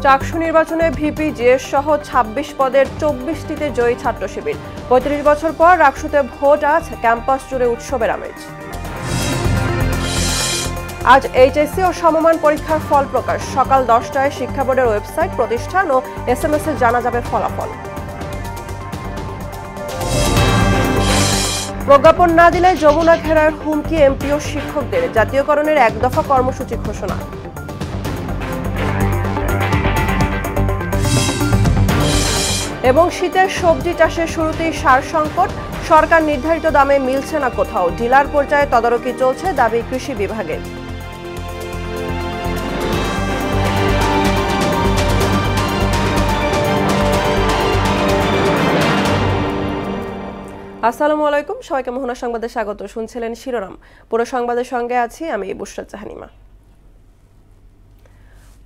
চাকসু নির্বাচনে VP GS সহ ২৬ পদের ২৪টিতে জয়ী ছাত্র শিবির। ৩৫ বছর পর রাকসুতে ভোট, আজ ক্যাম্পাস জুড়ে উৎসবের আমেজ। আজ এইচএসসি ও সমমান পরীক্ষার ফল প্রকাশ। সকাল ১০টায় শিক্ষা বোর্ডের ওয়েবসাইট, প্রতিষ্ঠান ও এসএমএস-এ জানা যাবে ফলাফল। প্রজ্ঞাপন না দিলে যমুনা ঘেরার হুমকি এমপি ও শিক্ষকদের। জাতীয়করণের এক দফা কর্মসূচি ঘোষণা। এবং শীতের সবজি চাষে শুরুতেই সার সংকট, সরকার নির্ধারিত দামে মিলছে না কোথাও। ডিলার পর্যায়ে তদারকি চলছে, দাবি কৃষি বিভাগের। আসসালামু আলাইকুম, সবাইকে মোহনা সংবাদে স্বাগত। শুনছিলেন শিরোনাম, পুরো সংবাদের সঙ্গে আছি আমি বুশরাত জাহানিমা।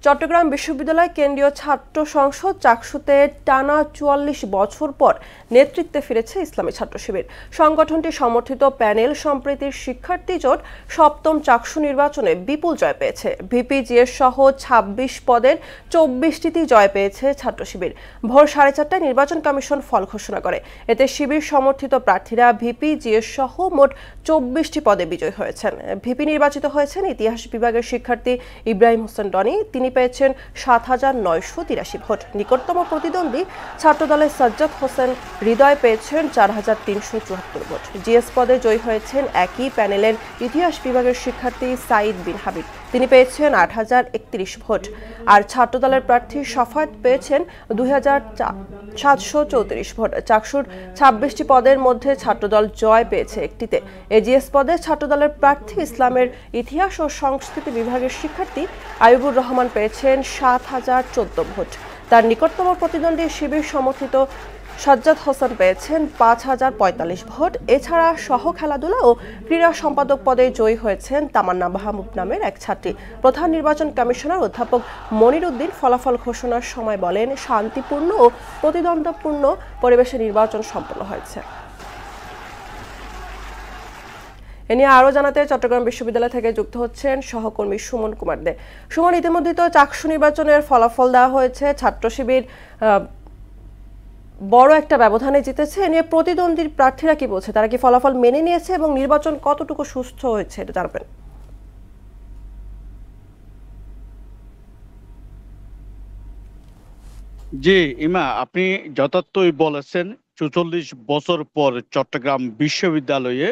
চট্টগ্রাম বিশ্ববিদ্যালয় কেন্দ্রীয় ছাত্র সংসদ চাকসুতে টানা ৪৪ বছর পর নেতৃত্বে ফিরেছে ইসলামী ছাত্র শিবির। সংগঠনটি সমর্থিত প্যানেল সম্প্রীতির শিক্ষার্থী জোট সপ্তম চাকসু নির্বাচনে বিপুল জয় পেয়েছে। ভিপি জিএস সহ ২৬ পদের ২৪টিতে জয় পেয়েছে ছাত্র শিবির। ভোর ৪:৩০টায় নির্বাচন কমিশন ফল ঘোষণা করে। এতে শিবির সমর্থিত প্রার্থীরা ভিপি জিএস সহ মোট ২৪টি পদে বিজয়ী হয়েছেন। ভিপি নির্বাচিত হয়েছেন ইতিহাস বিভাগের শিক্ষার্থী ইব্রাহিম হোসেন ডনি। তিনি পেয়েছেন ৭,৯৮৩ ভোট। নিকটতম প্রতিদ্বন্দ্বী ছাত্রদলের সাজ্জাদ হোসেন হৃদয় পেয়েছেন ৪,৩৭৪ ভোট। জিএস পদে জয়ী হয়েছেন একই প্যানেলের ইতিহাস বিভাগের শিক্ষার্থী সাইদ বিন হাবিব। তিনি পেয়েছেন ৮,০৩১ ভোট। আর ছাত্রদলের প্রার্থী সফায়েত পেয়েছেন ২,৭৩৪ ভোট। চাকসুর ২৬টি পদের মধ্যে ছাত্রদল জয় পেয়েছে একটিতে। এজিএস পদে ছাত্রদলের প্রার্থী ইসলামের ইতিহাস ও সংস্কৃতি বিভাগের শিক্ষার্থী আইয়ুবুর রহমান পেয়েছেন ৭,০১৪ ভোট। তার নিকটতম প্রতিদ্বন্দ্বী শিবির সমর্থিত সাজ্জাদ হোসেন পেয়েছেন ৫,০৪৫ ভোট। এছাড়া সহ খেলাধুলা ও ক্রীড়া সম্পাদক পদে জয়ী হয়েছেন তামান্না মাহমুদ নামের এক ছাত্রী। প্রধান নির্বাচন কমিশনার অধ্যাপক মনির উদ্দিন ফলাফল ঘোষণার সময় বলেন, শান্তিপূর্ণ ও প্রতিদ্বন্দ্বিপূর্ণ পরিবেশে নির্বাচন সম্পন্ন হয়েছে। এ নিয়ে আরও জানাতে চট্টগ্রাম বিশ্ববিদ্যালয় থেকে যুক্ত হচ্ছেন সহকর্মী সুমন কুমার দে। সুমন, ইতিমধ্যে তো চাকসু নির্বাচনের ফলাফল দেওয়া হয়েছে। ছাত্র শিবির বড় একটা ব্যবধানে জিতেছে। এ নিয়ে প্রতিদ্বন্দ্বী প্রার্থীরা কি বলছে? তারা কি ফলাফল মেনে নিয়েছে এবং নির্বাচন কতটুকু সুস্থ হয়েছে এটা জানবেন। জি ইমা, আপনি যথার্থই বলেছেন। ৪৪ বছর পর চট্টগ্রাম বিশ্ববিদ্যালয়ে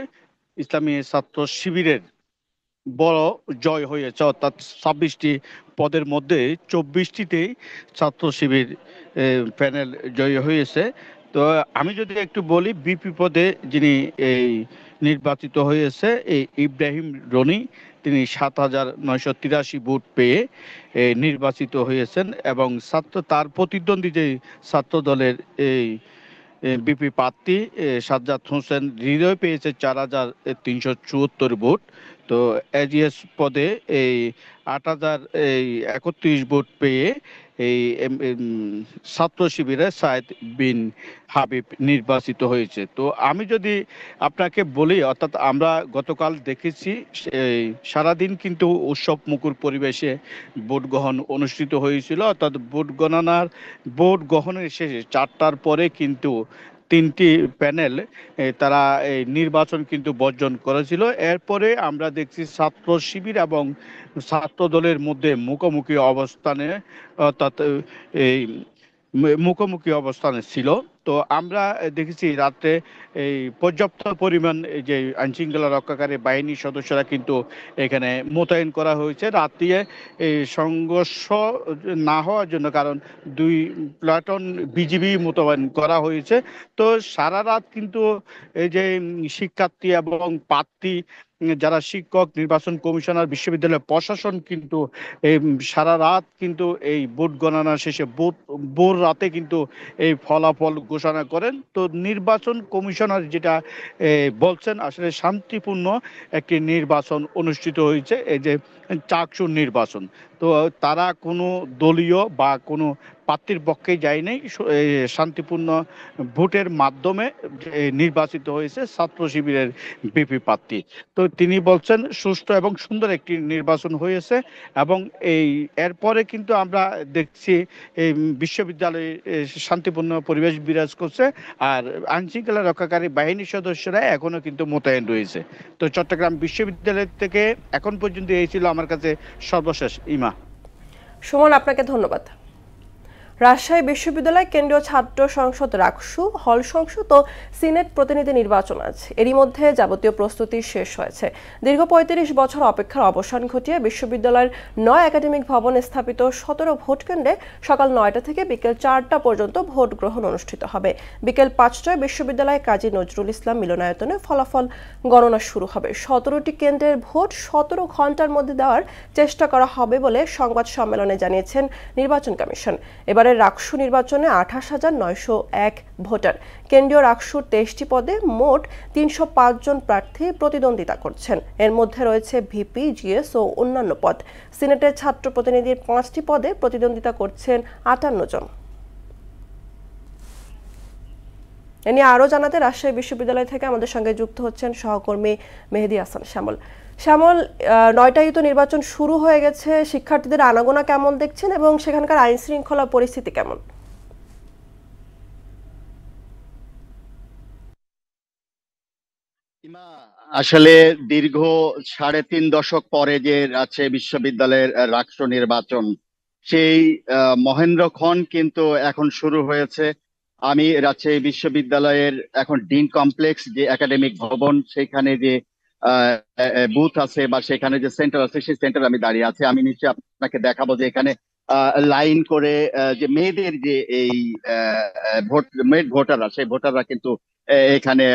ইসলামী ছাত্র শিবিরের বড় জয় হয়েছে, অর্থাৎ ২৬টি পদের মধ্যে ২৪টিতেই ছাত্র শিবির প্যানেল জয়ী হয়েছে। তো আমি যদি একটু বলি, বিপি পদে যিনি এই নির্বাচিত হয়েছে এই ইব্রাহিম রনি, তিনি ৭,৯৮৩ ভোট পেয়ে নির্বাচিত হয়েছেন। এবং তার প্রতিদ্বন্দ্বী যে ছাত্র দলের এই বিপি প্রার্থী সাজ্জাদ হোসেন হৃদয় পেয়েছে ৪,৩৭৪ ভোট। তো এজিএস পদে এই ৮,০৩১ ভোট পেয়ে এই ছাত্র শিবিরে সাইদ বিন হাবিব নির্বাচিত হয়েছে। তো আমি যদি আপনাকে বলি, অর্থাৎ আমরা গতকাল দেখেছি সারাদিন কিন্তু উৎসব মুখর পরিবেশে ভোট গ্রহণ অনুষ্ঠিত হয়েছিল। অর্থাৎ ভোট গ্রহণের শেষে ৪টার পরে কিন্তু ৩টি প্যানেল তারা এই নির্বাচন কিন্তু বর্জন করেছিল। এরপরে আমরা দেখছি ছাত্র শিবির এবং ছাত্র দলের মধ্যে মুখোমুখি অবস্থানে, অর্থাৎ এই মুখোমুখি অবস্থানে ছিল। তো আমরা দেখেছি রাত্রে এই পর্যাপ্ত পরিমাণ যে আইনশৃঙ্খলা রক্ষাকারী বাহিনীর সদস্যরা কিন্তু এখানে মোতায়েন করা হয়েছে রাত্রে এই সংঘর্ষ না হওয়ার জন্য, কারণ ২ প্লাটুন বিজিবি মোতায়েন করা হয়েছে। তো সারা রাত কিন্তু এই যে শিক্ষার্থী এবং প্রার্থী যারা শিক্ষক, নির্বাচন কমিশনার, বিশ্ববিদ্যালয়ের প্রশাসন কিন্তু এই সারা রাত কিন্তু এই ভোট গণনা শেষে ভোর রাতে কিন্তু এই ফলাফল ঘোষণা করেন। তো নির্বাচন কমিশনার যেটা বলছেন, আসলে শান্তিপূর্ণ একটি নির্বাচন অনুষ্ঠিত হয়েছে, এই যে চাকসুর নির্বাচন। তো তারা কোনো দলীয় বা কোনো প্রার্থীর পক্ষে যায় নাই, শান্তিপূর্ণ ভোটের মাধ্যমে নির্বাচিত হয়েছে ছাত্র শিবিরের বিপি প্রার্থী। তো তিনি বলছেন সুষ্ঠু এবং সুন্দর একটি নির্বাচন হয়েছে, এবং এরপরে কিন্তু আমরা দেখছি এই বিশ্ববিদ্যালয়ে শান্তিপূর্ণ পরিবেশ বিরাজ করছে, আর আইনশৃঙ্খলা রক্ষাকারী বাহিনীর সদস্যরা এখনো কিন্তু মোতায়েন রয়েছে। তো চট্টগ্রাম বিশ্ববিদ্যালয় থেকে এখন পর্যন্ত এই ছিল আমার কাছে সর্বশেষ। ইমা। সুমন, আপনাকে ধন্যবাদ। রাজশাহী বিশ্ববিদ্যালয় কেন্দ্রীয় ছাত্র সংসদ রাকসু, হল সংসদ ও সিনেট প্রতিনিধি নির্বাচন আছে। এরই মধ্যে যাবতীয় প্রস্তুতি শেষ হয়েছে। দীর্ঘ ৩৫ বছর অপেক্ষার অবসান ঘটিয়ে বিশ্ববিদ্যালয়ের ৯ একাডেমিক ভবনে স্থাপিত ১৭ ভোট কেন্দ্রে সকাল ৯টা থেকে বিকেল ৪টা পর্যন্ত ভোট গ্রহণ অনুষ্ঠিত হবে। বিকেল ৫টায় বিশ্ববিদ্যালয় কাজী নজরুল ইসলাম মিলনায়তনে ফলাফল গণনা শুরু হবে। ১৭টি কেন্দ্রের ভোট ১৭ ঘন্টার মধ্যে দেওয়ার চেষ্টা করা হবে বলে সংবাদ সম্মেলনে জানিয়েছেন নির্বাচন কমিশন। এবারে রাকসু নির্বাচনে ২৮,৯০১ ভোটার। কেন্দ্রীয় রাকসুর ২৩টি পদে মোট ৩০৫ জন প্রার্থী প্রতিদ্বন্দ্বিতা করছেন। এর মধ্যে রয়েছে ভিপি, জিএস ও অন্যান্য পদ। সিনেটের ছাত্র প্রতিনিধির ৫টি পদে প্রতিদ্বন্দ্বিতা করছেন ৫৮ জন। এ নিয়ে আরও জানাতে রাজশাহী বিশ্ববিদ্যালয় থেকে আমাদের সঙ্গে যুক্ত হচ্ছেন সহকর্মী মেহেদী হাসান শ্যামল। শ্যামল, ৯টায় তো নির্বাচন শুরু হয়ে গেছে, শিক্ষার্থীদের আনাগোনা কেমন দেখছেন এবং সেখানকার আইন শৃঙ্খলা পরিস্থিতি কেমন? আসলে দীর্ঘ ৩.৫ দশক পরে যে রাজশাহী বিশ্ববিদ্যালয়ের রাষ্ট্র নির্বাচন, সেই মহেন্দ্রক্ষণ কিন্তু এখন শুরু হয়েছে। আমি রাজশাহী বিশ্ববিদ্যালয়ের এখন ডিন কমপ্লেক্স যে একাডেমিক ভবন, সেখানে যে বুথ আছে বা সেখানে যে সেন্টার আছে, সেই সেন্টার আমি দাঁড়িয়ে আছি। আমি নিশ্চয়ই আপনাকে দেখাবো যে এখানে লাইন করে যে মেয়েদের যে এই মেয়ের ভোটাররা, সেই ভোটাররা কিন্তু এখানে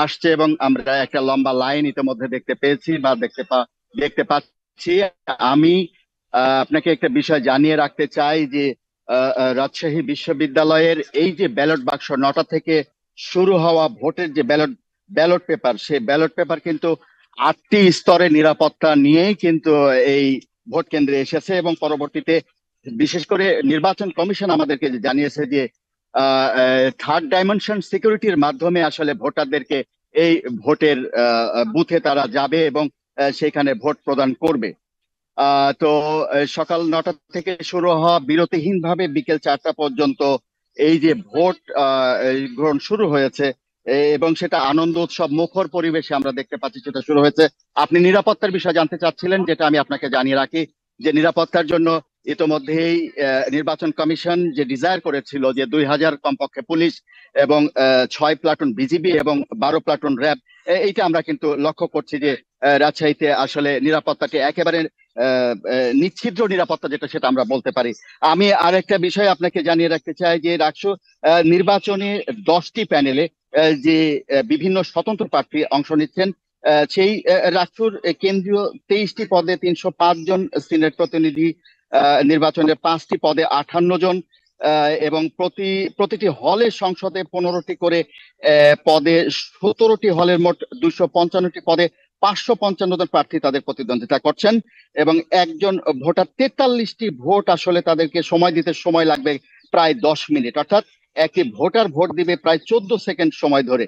আসছে, এবং আমরা একটা লম্বা লাইন ইতিমধ্যে দেখতে পেয়েছি বা দেখতে পাচ্ছি। আমি আপনাকে একটা বিষয় জানিয়ে রাখতে চাই যে রাজশাহী বিশ্ববিদ্যালয়ের এই যে ব্যালট বাক্স ৯টা থেকে শুরু হওয়া ভোটের যে ব্যালট পেপার, সেই ব্যালট পেপার কিন্তু ৮টি স্তরে নিরাপত্তা নিয়েই কিন্তু এই ভোট কেন্দ্রে এসেছে, এবং পরবর্তীতে বিশেষ করে নির্বাচন কমিশন আমাদেরকে জানিয়েছে যে থার্ড ডাইমেনশন সিকিউরিটির মাধ্যমে আসলে ভোটারদেরকে এই ভোটের বুথে তারা যাবে এবং সেখানে ভোট প্রদান করবে। তো সকাল ৯টা থেকে শুরু হওয়া বিরতিহীনভাবে বিকেল ৪টা পর্যন্ত এই যে ভোট গ্রহণ শুরু হয়েছে, এবং সেটা আনন্দ উৎসব মুখর পরিবেশে আমরা দেখতে পাচ্ছি সেটা শুরু হয়েছে। আপনি নিরাপত্তার বিষয়ে জানতে চাচ্ছিলেন, যেটা আমি আপনাকে জানিয়ে রাখি যে নিরাপত্তার জন্য ইতোমধ্যেই নির্বাচন কমিশন যে ডিজায়ার করেছিল যে ২০০০ কমপক্ষে পুলিশ এবং ৬ প্লাটুন বিজিবি এবং ১২ প্লাটুন র্যাব, এইটা আমরা কিন্তু লক্ষ্য করছি যে রাজশাহীতে আসলে নিরাপত্তাটি একেবারে নিচ্ছিদ্র নিরাপত্তা, যেটা সেটা আমরা বলতে পারি। আমি আরেকটা বিষয় আপনাকে জানিয়ে রাখতে চাই যে রাকসু নির্বাচনে 10টি প্যানেলে যে বিভিন্ন স্বতন্ত্র প্রার্থী অংশ নিচ্ছেন, সেই রাকসুর কেন্দ্রীয় 23টি পদে ৩০৫ জন সিনেট প্রতিনিধি, নির্বাচনের 5টি পদে 58 জন, এবং প্রতিটি হলে সংসদে 15টি করে পদে 17টি হলের মোট 255টি পদে 555 জন প্রার্থী তাদের প্রতিদ্বন্দ্বিতা করছেন, এবং একজন ভোটার 43টি ভোট আসলে তাদেরকে সময় দিতে সময় লাগবে প্রায় 10 মিনিট, অর্থাৎ একটি ভোটার ভোট দিবে প্রায় 14 সেকেন্ড সময় ধরে।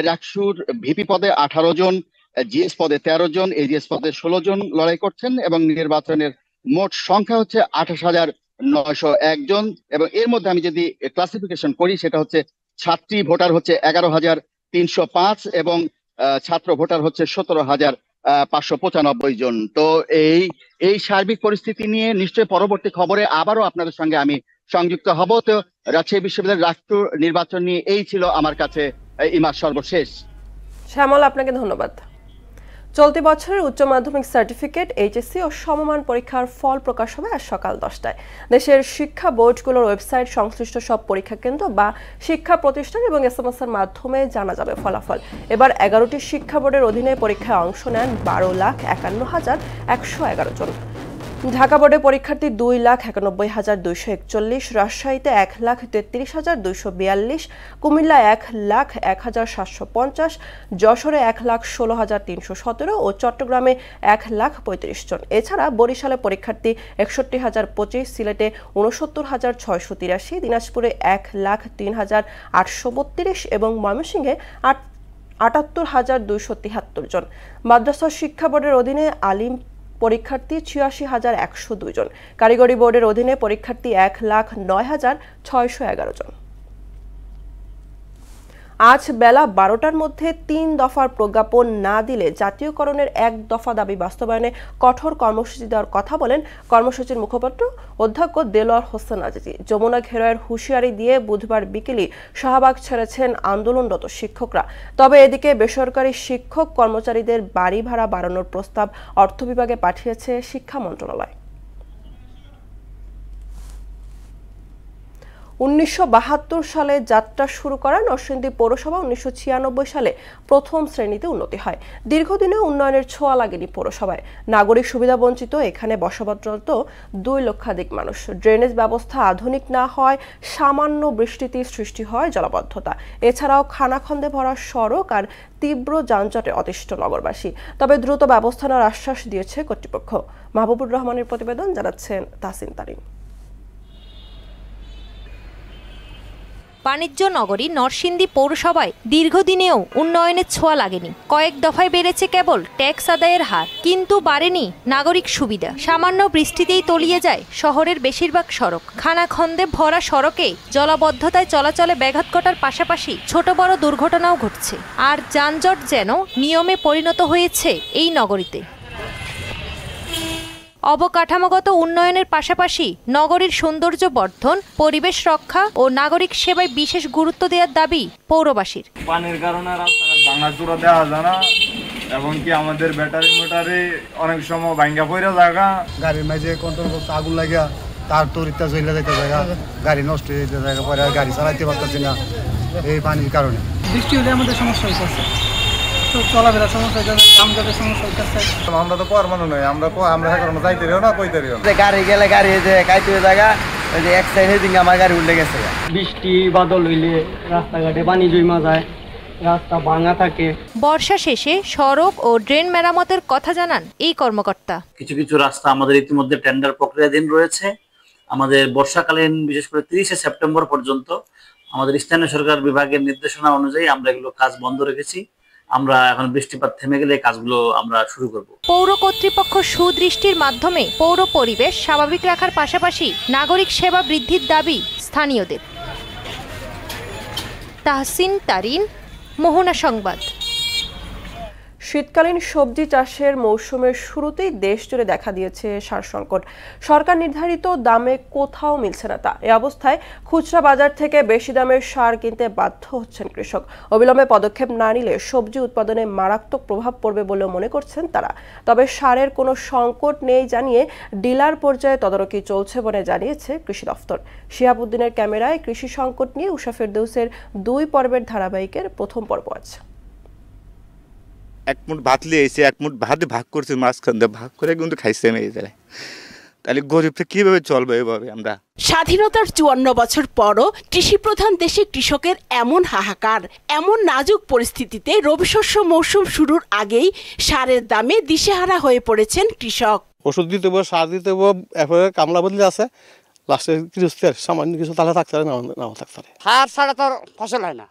রাকসুর ভিপি পদে 18 জন, জিএস পদে 13 জন, এজিএস পদে 16 জন লড়াই করছেন, এবং নির্বাচনের মোট সংখ্যা হচ্ছে 28,901 জন। এবং এর মধ্যে আমি যদি ক্লাসিফিকেশন করি, সেটা হচ্ছে ছাত্রী ভোটার হচ্ছে 11,305 এবং ছাত্র ভোটার হচ্ছে 17,595 জন। তো এই সার্বিক পরিস্থিতি নিয়ে নিশ্চয়ই পরবর্তী খবরে আবারও আপনাদের সঙ্গে আমি সংযুক্ত হব। তো রাজশাহী বিশ্ববিদ্যালয়ের রাষ্ট্র নির্বাচন নিয়ে এই ছিল আমার কাছে ইমার সর্বশেষ। শ্যামল, আপনাকে ধন্যবাদ। চলতি বছরের উচ্চ মাধ্যমিক সার্টিফিকেট, এইচএসসি ও সমমান পরীক্ষার ফল প্রকাশ হবে আজ সকাল 10টায়। দেশের শিক্ষা বোর্ডগুলোর ওয়েবসাইট, সংশ্লিষ্ট সব পরীক্ষা কেন্দ্র বা শিক্ষা প্রতিষ্ঠান এবং এসএমএস এর মাধ্যমে জানা যাবে ফলাফল। এবার 11টি শিক্ষা বোর্ডের অধীনে পরীক্ষায় অংশ নেন 12,51,111 জন। ঢাকা বোর্ডে পরীক্ষার্থী 2,91,241, রাজশাহীতে 1,33,242, কুমিল্লা 1,01,750, যশোরে 1,16,317 ও চট্টগ্রামে 1,35,000 জন। এছাড়া বরিশালে পরীক্ষার্থী 61,025, সিলেটে 69,683, দিনাজপুরে 1,03,832 এবং ময়মনসিংহে 78,273 জন। মাদ্রাসা শিক্ষা বোর্ডের অধীনে আলিম পরীক্ষার্থী 86,102 জন। কারিগরি বোর্ডের অধীনে পরীক্ষার্থী 1,09,611 জন। আজ বেলা 12টার মধ্যে 3 দফার প্রজ্ঞাপন না দিলে জাতীয়করণের 1 দফা দাবি বাস্তবায়নে কঠোর কর্মসূচি দেওয়ার কথা বলেন কর্মসূচির মুখপাত্র অধ্যক্ষ দেলোয়ার হোসেন আজিজি। যমুনা ঘেরাওয়ের হুঁশিয়ারি দিয়ে বুধবার বিকেলে শাহবাগ ছেড়েছেন আন্দোলনরত শিক্ষকরা। তবে এদিকে বেসরকারি শিক্ষক কর্মচারীদের বাড়ি ভাড়া বাড়ানোর প্রস্তাব অর্থ বিভাগে পাঠিয়েছে শিক্ষা মন্ত্রণালয়। 1972 সালে যাত্রা শুরু করা নরসিংদী পৌরসভা 1996 সালে প্রথম শ্রেণীতে উন্নতি হয়। দীর্ঘদিনে উন্নয়নের ছোঁয়া লাগেনি পৌরসভায়। নাগরিক সুবিধা বঞ্চিত এখানে বসবাসরত 2 লক্ষাধিক মানুষ। ড্রেনেজ ব্যবস্থা আধুনিক না হয়, সামান্য বৃষ্টিতে সৃষ্টি হয় জলাবদ্ধতা। এছাড়াও খানাখন্দে ভরা সড়ক আর তীব্র যানজটে অতিষ্ঠ নগরবাসী। তবে দ্রুত ব্যবস্থা নেওয়ার আশ্বাস দিয়েছে কর্তৃপক্ষ। মাহবুবুর রহমানের প্রতিবেদন, জানাচ্ছেন তাসিন তারিন। বাণিজ্য নগরী নরসিংদী পৌরসভায় দীর্ঘদিনেও উন্নয়নের ছোঁয়া লাগেনি। কয়েক দফায় বেড়েছে কেবল ট্যাক্স আদায়ের হার, কিন্তু বাড়েনি নাগরিক সুবিধা। সামান্য বৃষ্টিতেই তলিয়ে যায় শহরের বেশিরভাগ সড়ক। খানাখন্দে ভরা সড়কে জলাবদ্ধতায় চলাচলে ব্যাঘাত ঘটার পাশাপাশি ছোট বড় দুর্ঘটনাও ঘটছে। আর যানজট যেন নিয়মে পরিণত হয়েছে এই নগরীতে। অবকাঠামোগত উন্নয়নের পাশাপাশি নগরীর সৌন্দর্য বর্ধন, পরিবেশ রক্ষা ও নাগরিক সেবায় বিশেষ গুরুত্ব দেওয়ার দাবি পৌরবাসীর। পানির কারণে রাস্তাঘাট ভাঙাচুরা দেওয়া যায় না, এবং কি আমাদের ব্যাটারি মোটারি অনেক সময় ভাঙ্গা পড়ে জায়গা, গাড়ির মাঝে কন্ট্রোল বক্স আগুন লাগা, তার তরিতা জ্বলে যেতে জায়গা, গাড়ি নষ্ট হয়ে যেতে জায়গা, পরে আর গাড়ি চালাইতে পারতেছি না এই পানির কারণে। বৃষ্টি হলে আমাদের সমস্যা হইতেছে, চলাফেরার সমস্যা হইতেছে, যানজটের সমস্যা হইতেছে। আমরা তো পর মানুষ নয়, আমরা এখন যাইতেরিও না কইতেরিও না। গাড়ি গেলে গাড়ি যে কাইতে জায়গা ওই যে এক সাইডে দিকে আমার গাড়ি উল্টে গেছে। বৃষ্টি বাদল হইলে রাস্তাঘাটে পানি জমা যায়, রাস্তা ভাঙা থাকে। বর্ষা শেষে সড়ক ও ড্রেন মেরামতের কথা জানান এই কর্মকর্তা। কিছু কিছু রাস্তা আমাদের ইতিমধ্যে টেন্ডার প্রক্রিয়াধীন রয়েছে। আমাদের বর্ষাকালীন বিশেষ করে 30শে সেপ্টেম্বর পর্যন্ত আমাদের স্থানীয় সরকার বিভাগের নির্দেশনা অনুযায়ী আমরা এগুলো কাজ বন্ধ রেখেছি। আমরা এখন বৃষ্টিপাত থেমে গেলে কাজগুলো আমরা শুরু করব। পৌর কর্তৃপক্ষ সুদৃষ্টির মাধ্যমে পৌর পরিবেশ স্বাভাবিক রাখার পাশাপাশি নাগরিক সেবা বৃদ্ধির দাবি স্থানীয়দের। তাহসিন তারিন, মোহনা সংবাদ। শীতকালীন সবজি চাষের মৌসুমের শুরুতেই দেশ জুড়ে দেখা দিয়েছে সার সংকট। সরকার নির্ধারিত দামে কোথাও মিলছে না তা। এ অবস্থায় খুচরা বাজার থেকে বেশি দামের সার কিনতে বাধ্য হচ্ছেন কৃষক। অবিলম্বে পদক্ষেপ না নিলে সবজি উৎপাদনে মারাত্মক প্রভাব পড়বে বলেও মনে করছেন তারা। তবে সারের কোনো সংকট নেই জানিয়ে ডিলার পর্যায়ে তদারকি চলছে বলে জানিয়েছে কৃষি দফতর। শিহাবুদ্দিনের ক্যামেরায় কৃষি সংকট নিয়ে উষা ফেরদৌসের 2 পর্বের ধারাবাহিকের প্রথম পর্ব আছে। এক মুঠ ভাত লিয়েছে, এক মুঠ ভাত ভাগ করছে, মাঝখান দিয়ে ভাগ করে কিন্তু খাইছে মেয়ে যায়। তাহলে গরিবটা কিভাবে চলবে এভাবে? আমরা স্বাধীনতার 54 বছর পরও কৃষি প্রধান দেশে কৃষকের এমন হাহাকার, এমন নাজুক পরিস্থিতিতে রবি শস্য মৌসুম শুরুর আগেই সারের দামে দিশেহারা হয়ে পড়েছেন কৃষক। ওষুধ দিতে হবে, সার দিতে হবে, এরপরে কামলা বদলে আছে, লাস্টে গৃহস্থের সামান্য কিছু তাহলে থাকতে পারে, নাও থাকতে পারে। সার ছাড়া তো ফসল হয় না,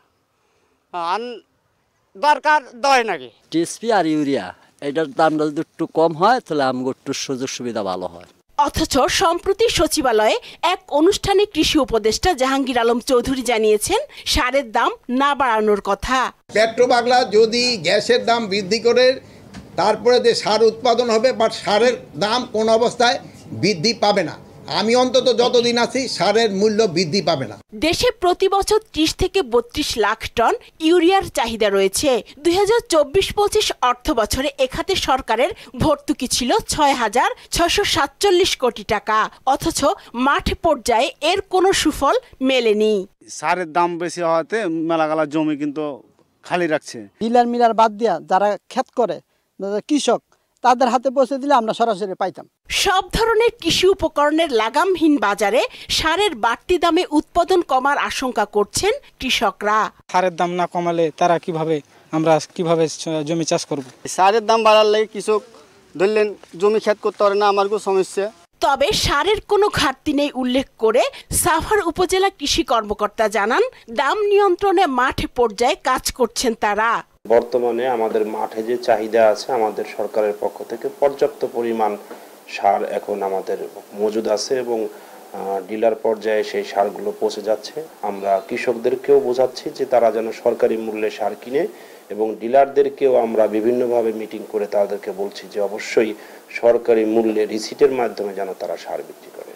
দরকার দয় নাকি। টিএসপি আর ইউরিয়া এটার দামটা যদি একটু কম হয় তাহলে আমাকে একটু সুযোগ সুবিধা ভালো হয়। অথচ সম্প্রতি সচিবালয়ে এক অনুষ্ঠানে কৃষি উপদেষ্টা জাহাঙ্গীর আলম চৌধুরী জানিয়েছেন সারের দাম না বাড়ানোর কথা। পেট্রোবাংলা যদি গ্যাসের দাম বৃদ্ধি করে তারপরে যে সার উৎপাদন হবে, বাট সারের দাম কোন অবস্থায় বৃদ্ধি পাবে না। আমি অন্তত যতদিন আছি সারের মূল্য বৃদ্ধি পাবে না। দেশে প্রতি বছর 30 থেকে 32 লাখ টন ইউরিয়ার চাহিদা রয়েছে। 2024-25 অর্থ বছরে এখাতে সরকারের ভর্তুকি ছিল 6,647 কোটি টাকা। অথচ মাঠ পর্যায়ে এর কোনো সুফল মেলেনি। সারের দাম বেশি হওয়াতে মেলাগালা জমি কিন্তু খালি রাখছে। ডিলার মিলার বাদ দিয়া যারা ক্ষেত করে, কৃষক, তাদের হাতে পৌঁছে দিলে আমরা সরাসরি পাইতাম। সব ধরনের কৃষি উপকরণের লাগামহীন বাজারে সারের বাড়তি দামে উৎপাদন কমার আশঙ্কা করছেন কৃষকরা। সারের দাম না কমালে তারা আমরা কিভাবে জমি চাষ করব? সারের দাম বাড়ালে কৃষক ধরলেন জমি ক্ষেত করতে পারে না, আমার খুব সমস্যা। তবে সারের কোনো ঘাটতি নেই উল্লেখ করে সাভার উপজেলা কৃষি কর্মকর্তা জানান, দাম নিয়ন্ত্রণে মাঠ পর্যায়ে কাজ করছেন তারা। বর্তমানে আমাদের মাঠে যে চাহিদা আছে, আমাদের সরকারের পক্ষ থেকে পর্যাপ্ত পরিমাণ সার এখন আমাদের মজুদ আছে এবং ডিলার পর্যায়ে সেই সারগুলো পৌঁছে যাচ্ছে। আমরা কৃষকদেরকেও বোঝাচ্ছি যে তারা যেন সরকারি মূল্যে সার কিনে, এবং ডিলারদেরকেও আমরা বিভিন্নভাবে মিটিং করে তাদেরকে বলছি যে অবশ্যই সরকারি মূল্যে রিসিটের মাধ্যমে যেন তারা সার বিক্রি করে।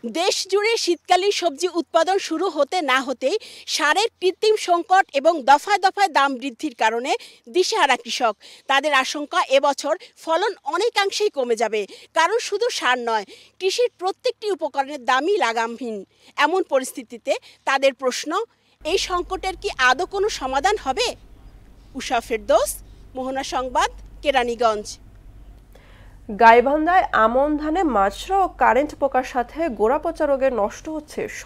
দেশ জুড়ে শীতকালীন সবজি উৎপাদন শুরু হতে না হতেই সারের কৃত্রিম সংকট এবং দফায় দফায় দাম বৃদ্ধির কারণে দিশেহারা কৃষক। তাদের আশঙ্কা এবছর ফলন অনেকাংশেই কমে যাবে, কারণ শুধু সার নয়, কৃষির প্রত্যেকটি উপকরণের দামই লাগামহীন। এমন পরিস্থিতিতে তাদের প্রশ্ন, এই সংকটের কি আদৌ কোনো সমাধান হবে? উষা ফেরদৌস, মোহনা সংবাদ, কেরানীগঞ্জ। গাইবান্ধায় আমন ধানে মাজরা ও কারেন্ট পোকার সাথে গোড়াপচা রোগে নষ্ট হচ্ছে শ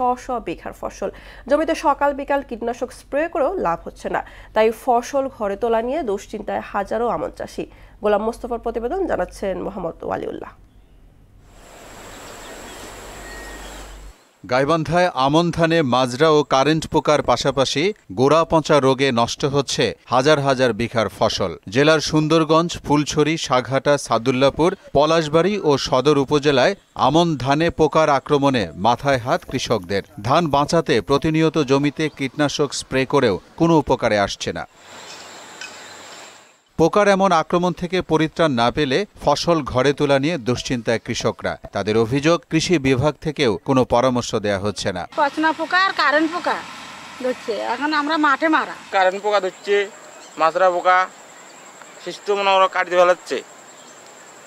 বিঘার ফসল। জমিতে সকাল বিকাল কীটনাশক স্প্রে করেও লাভ হচ্ছে না, তাই ফসল ঘরে তোলা নিয়ে দুশ্চিন্তায় হাজারো আমন চাষি। গোলাম মোস্তফার প্রতিবেদন, জানাচ্ছেন মোহাম্মদ ওয়ালিউল্লাহ। গাইবান্ধায় আমন ধানে মাজরা ও কারেন্ট পোকার পাশাপাশি গোড়া পচা রোগে নষ্ট হচ্ছে হাজার হাজার বিঘার ফসল। জেলার সুন্দরগঞ্জ, ফুলছড়ি, সাঘাটা, সাদুল্লাপুর, পলাশবাড়ী ও সদর উপজেলায় আমন ধানে পোকার আক্রমণে মাথায় হাত কৃষকদের। ধান বাঁচাতে প্রতিনিয়ত জমিতে কীটনাশক স্প্রে করেও কোনো উপকারে আসছে না। পোকার এমন আক্রমণ থেকে পরিত্রাণ না পেলে ফসল ঘরে তোলা নিয়ে দুশ্চিন্তায় কৃষকরা। তাদের অভিযোগ, কৃষি বিভাগ থেকেও কোনো পরামর্শ দেয়া হচ্ছে না। পচনা পোকা আর কারেন্ট পোকা ধরছে, এখন আমরা মাঠে মারা। কারেন্ট পোকা ধরছে, মাজরা পোকা, শিষ্ট মনে ওরা কাটিয়ে ফেলাচ্ছে।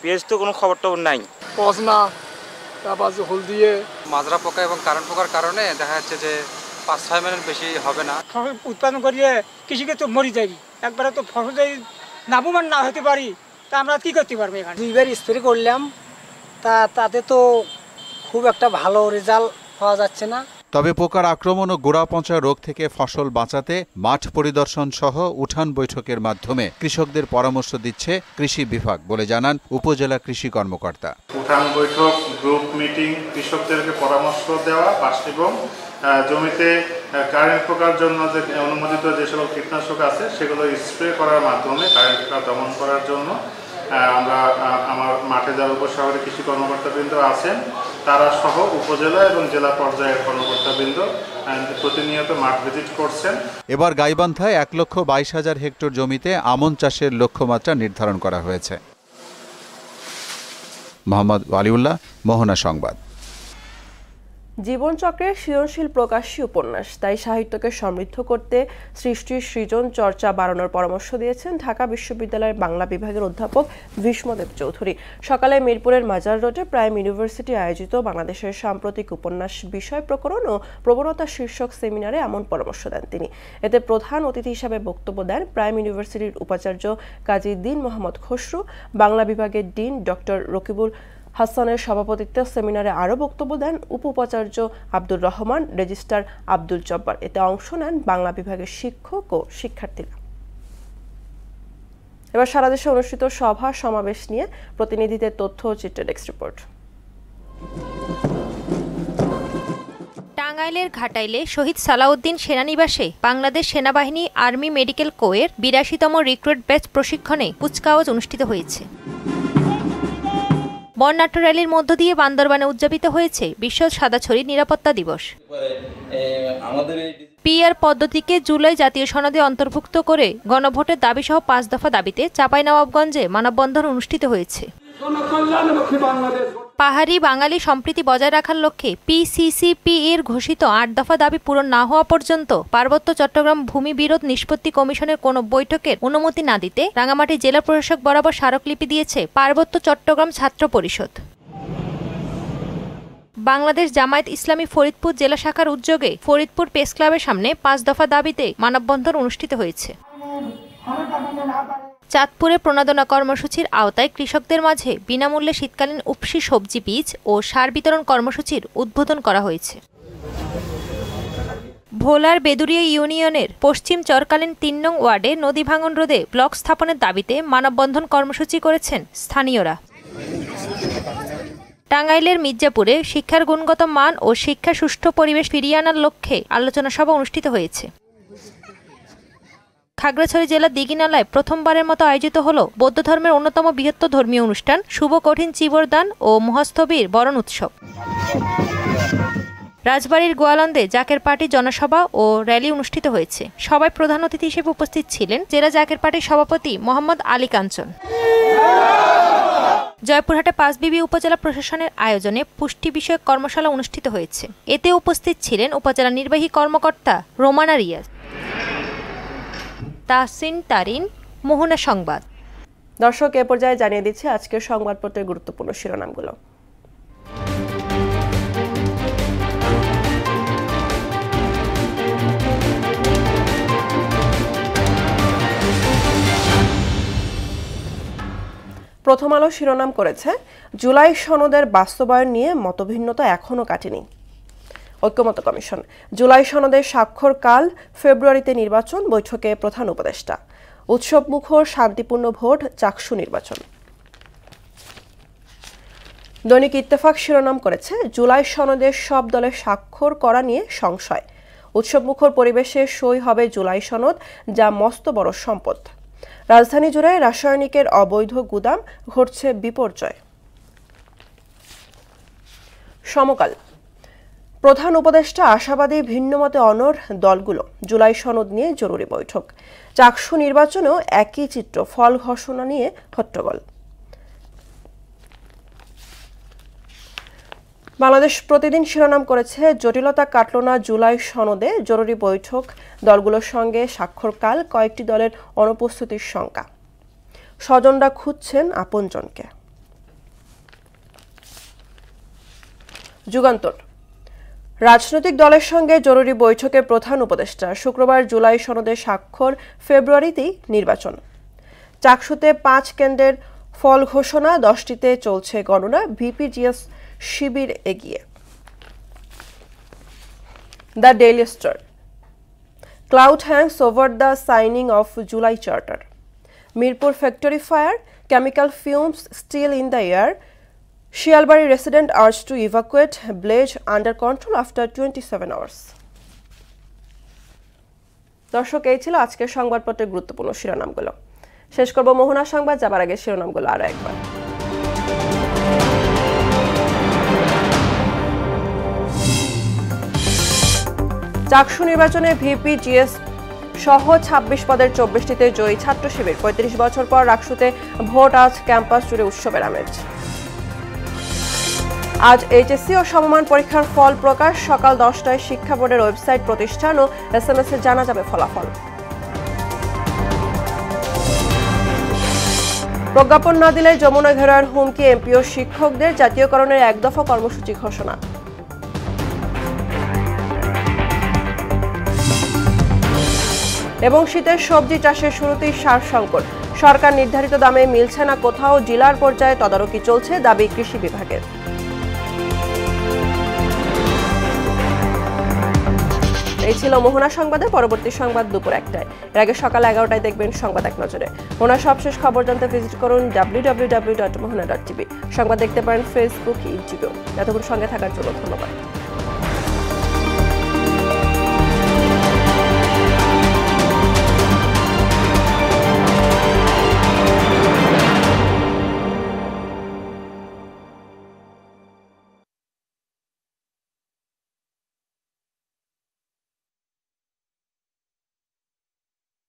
পেঁয়াজ তো কোনো খবর টবর নাই। পচনা, তারপর হলদিয়ে মাজরা পোকা এবং কারেন্ট পোকার কারণে দেখা যাচ্ছে যে 5-6 মিনিট বেশি হবে না। ফসল উৎপাদন করিয়ে কৃষিকে তো মরি যাই, একবারে তো ফসল লাভবান না হতে পারি, তা আমরা কি করতে পারবো? এখানে 2বার স্প্রে করলাম, তাতে তো খুব একটা ভালো রেজাল্ট পাওয়া যাচ্ছে না। তবে পোকার আক্রমণ ও গোড়া পচা রোগ থেকে ফসল বাঁচাতে মাঠ পরিদর্শন সহ উঠান বৈঠকের মাধ্যমে কৃষকদের পরামর্শ দিচ্ছে কৃষি বিভাগ বলে জানান উপজেলা কৃষি কর্মকর্তা। উঠান বৈঠক, গ্রুপ মিটিং, কৃষকদেরকে পরামর্শ দেওয়া এবং জমিতে কারেন্ট পোকার জন্য যে অনুমোদিত যে সকল কীটনাশক আছে সেগুলো স্প্রে করার মাধ্যমে কারেন্ট পোকা দমন করার জন্য আমরা আমার মাঠে যারা উপশহরে কৃষি কর্মকর্তাবৃন্দ আছেন তারা সহ উপজেলা এবং জেলা পর্যায়ের কর্মকর্তাবৃন্দ প্রতিনিয়ত মাঠ ভিজিট করছেন। এবার গাইবান্ধায় 1,22,000 হেক্টর জমিতে আমন চাষের লক্ষ্যমাত্রা নির্ধারণ করা হয়েছে। মোহাম্মদ ওয়ালিউল্লাহ, মোহনা সংবাদ। জীবনচক্রের সৃজনশীল প্রকাশী উপন্যাস, তাই সাহিত্যকে সমৃদ্ধ করতে সৃষ্টির সৃজন চর্চা বাড়ানোর পরামর্শ দিয়েছেন ঢাকা বিশ্ববিদ্যালয়ের বাংলা বিভাগের অধ্যাপক ভীষ্মদেব চৌধুরী। সকালে মিরপুরের মাজার রোডে প্রাইম ইউনিভার্সিটি আয়োজিত বাংলাদেশের সাম্প্রতিক উপন্যাস বিষয় প্রকরণ ও প্রবণতা শীর্ষক সেমিনারে এমন পরামর্শ দেন তিনি। এতে প্রধান অতিথি হিসাবে বক্তব্য দেন প্রাইম ইউনিভার্সিটির উপাচার্য কাজী দীন মোহাম্মদ খসরু। বাংলা বিভাগের ডিন ডক্টর রকিবুল হাসানের সভাপতিত্বে সেমিনারে আরও বক্তব্য দেন উপ-উপাচার্য আব্দুর রহমান, রেজিস্ট্রার আব্দুল জব্বার। এতে অংশ নেন বাংলা বিভাগের শিক্ষক ও শিক্ষার্থীরা। এবার সারা দেশে অনুষ্ঠিত সভা সমাবেশ নিয়ে প্রতিনিধিদের তথ্য ও চিত্র ডেস্ক রিপোর্ট। টাঙ্গাইলের ঘাটাইলে শহীদ সালাউদ্দিন সেনানিবাসে বাংলাদেশ সেনাবাহিনী আর্মি মেডিকেল কোরের 82তম রিক্রুট ব্যাচ প্রশিক্ষণে কুচকাওয়াজ অনুষ্ঠিত হয়েছে। বর্ণাঢ্য র্যালির মধ্য দিয়ে বান্দরবানে উদযাপিত হয়েছে বিশ্ব সাদাছড়ি নিরাপত্তা দিবস। পিআর পদ্ধতিকে জুলাই জাতীয় সনদে অন্তর্ভুক্ত করে গণভোটের দাবিসহ 5 দফা দাবিতে চাঁপাইনবাবগঞ্জে মানববন্ধন অনুষ্ঠিত হয়েছে। পাহাড়ি বাঙালি সম্প্রীতি বজায় রাখার লক্ষ্যে পিসিসিপি এর ঘোষিত 8 দফা দাবি পূরণ না হওয়া পর্যন্ত পার্বত্য চট্টগ্রাম ভূমি বিরোধ নিষ্পত্তি কমিশনের কোনো বৈঠকের অনুমতি না দিতে রাঙামাটি জেলা প্রশাসক বরাবর স্মারকলিপি দিয়েছে পার্বত্য চট্টগ্রাম ছাত্র পরিষদ। বাংলাদেশ জামায়াত ইসলামী ফরিদপুর জেলা শাখার উদ্যোগে ফরিদপুর প্রেস ক্লাবের সামনে 5 দফা দাবিতে মানববন্ধন অনুষ্ঠিত হয়েছে। চাঁদপুরে প্রণোদনা কর্মসূচির আওতায় কৃষকদের মাঝে বিনামূল্যে শীতকালীন উপসি সবজি বীজ ও সার বিতরণ কর্মসূচির উদ্বোধন করা হয়েছে। ভোলার বেদুরিয়া ইউনিয়নের পশ্চিম চরকালীন ৩ নং ওয়ার্ডে নদী ভাঙন রোধে ব্লক স্থাপনের দাবিতে মানববন্ধন কর্মসূচি করেছেন স্থানীয়রা। টাঙ্গাইলের মির্জাপুরে শিক্ষার গুণগত মান ও শিক্ষা সুষ্ঠু পরিবেশ ফিরিয়ে আনার লক্ষ্যে আলোচনা সভা অনুষ্ঠিত হয়েছে। খাগড়াছড়ি জেলার দিঘিনালায় প্রথমবারের মতো আয়োজিত হল বৌদ্ধ ধর্মের অন্যতম বৃহত্তর ধর্মীয় অনুষ্ঠান শুভ কঠিন চিবরদান ও মহস্তবীর বরণ উৎসব। রাজবাড়ীর গোয়ালন্দে জাকের পার্টির জনসভা ও র্যালি অনুষ্ঠিত হয়েছে। সভায় প্রধান অতিথি হিসেবে উপস্থিত ছিলেন জেলা জাকের পার্টির সভাপতি মোহাম্মদ আলী কাঞ্চন। জয়পুরহাটে পাঁচবিবি উপজেলা প্রশাসনের আয়োজনে পুষ্টি বিষয়ক কর্মশালা অনুষ্ঠিত হয়েছে। এতে উপস্থিত ছিলেন উপজেলা নির্বাহী কর্মকর্তা রোমানা রিয়াজ। তাহসিন তারিন, মোহনা সংবাদ। দর্শক, এ পর্যায়ে জানিয়ে দিচ্ছি আজকের সংবাদপত্রের গুরুত্বপূর্ণ শিরোনামগুলো। প্রথম আলো শিরোনাম করেছে, জুলাই সনদের বাস্তবায়ন নিয়ে মতভিন্নতা এখনও কাটেনি। ঐক্যমত্য কমিশন, জুলাই সনদের স্বাক্ষর কাল, ফেব্রুয়ারিতে নির্বাচন, বৈঠকে প্রধান উপদেষ্টা। উৎসবমুখর শান্তিপূর্ণ ভোট, চাকসু নির্বাচন। দৈনিক ইত্তেফাক শিরোনাম করেছে, জুলাই সনদের সব দলের স্বাক্ষর করা নিয়ে সংশয়। উৎসবমুখর পরিবেশে সই হবে জুলাই সনদ, যা মস্ত বড় সম্পদ। রাজধানী জুড়ে রাসায়নিকের অবৈধ গুদাম, ঘটছে বিপর্যয়। সমকাল, প্রধান উপদেষ্টা আশাবাদী, ভিন্নমতে অনড় দলগুলো। জুলাই সনদ নিয়ে জরুরি বৈঠক। চাকসু নির্বাচনেও একই চিত্র, ফল ঘোষণা নিয়ে হট্টগোল। বাংলাদেশ প্রতিদিন শিরোনাম করেছে, জটিলতা কাটল না জুলাই সনদে, জরুরি বৈঠক, দলগুলোর সঙ্গে স্বাক্ষরকাল, কয়েকটি দলের অনুপস্থিতির শঙ্কা। স্বজনরা খুঁজছেন আপনজনকে। যুগান্তর, রাজনৈতিক দলের সঙ্গে জরুরি বৈঠকে প্রধান উপদেষ্টা। শুক্রবার জুলাই সনদে স্বাক্ষর, ফেব্রুয়ারিতেই নির্বাচন। চাকসুতে 5 কেন্দ্রের ফল ঘোষণা, 10টিতে চলছে গণনা। ভিপিজিএস শিবির এগিয়ে। The daily star, cloud Hanks over the signing of July charter. Mirpur factory fire, chemical fumes still in the air. Shialbari resident urged to evacuate, blaze under control after 27 hours. দর্শক, এই ছিল আজকের সংবাদপত্রের গুরুত্বপূর্ণ শিরোনামগুলো। শেষ করব মোহনা সংবাদ, যাবার আগে শিরোনামগুলো আরো একবার। চাকসু নির্বাচনে ভিপিজিএস সহ 26 পদের 24টিতে জয়ী ছাত্র শিবির। 35 বছর পর রাকসুতে ভোট, আজ ক্যাম্পাস জুড়ে উৎসবের আমেজ। আজ এইচএসসি ও সমমান পরীক্ষার ফল প্রকাশ। সকাল 10টায় শিক্ষা বোর্ডের ওয়েবসাইট, প্রতিষ্ঠান ও এসএমএস এ জানা যাবে ফলাফল। প্রজ্ঞাপন না দিলে যমুনা ঘেরার হুমকি এমপি ও শিক্ষকদের। জাতীয়করণের 1 দফা কর্মসূচি ঘোষণা। এবং শীতের সবজি চাষের শুরুতেই সার সংকট। সরকার নির্ধারিত দামে মিলছে না কোথাও, জেলার পর্যায়ে তদারকি চলছে, দাবি কৃষি বিভাগের। এই ছিল মোহনা সংবাদে। পরবর্তী সংবাদ দুপুর 1টায়। এর আগে সকাল 11টায় দেখবেন সংবাদ এক নজরে। মোহনার সবশেষ খবর জানতে ভিজিট করুন www.mohana.tv। সংবাদ দেখতে পারেন ফেসবুক, ইউটিউবেও। এতক্ষণ সঙ্গে থাকার জন্য ধন্যবাদ।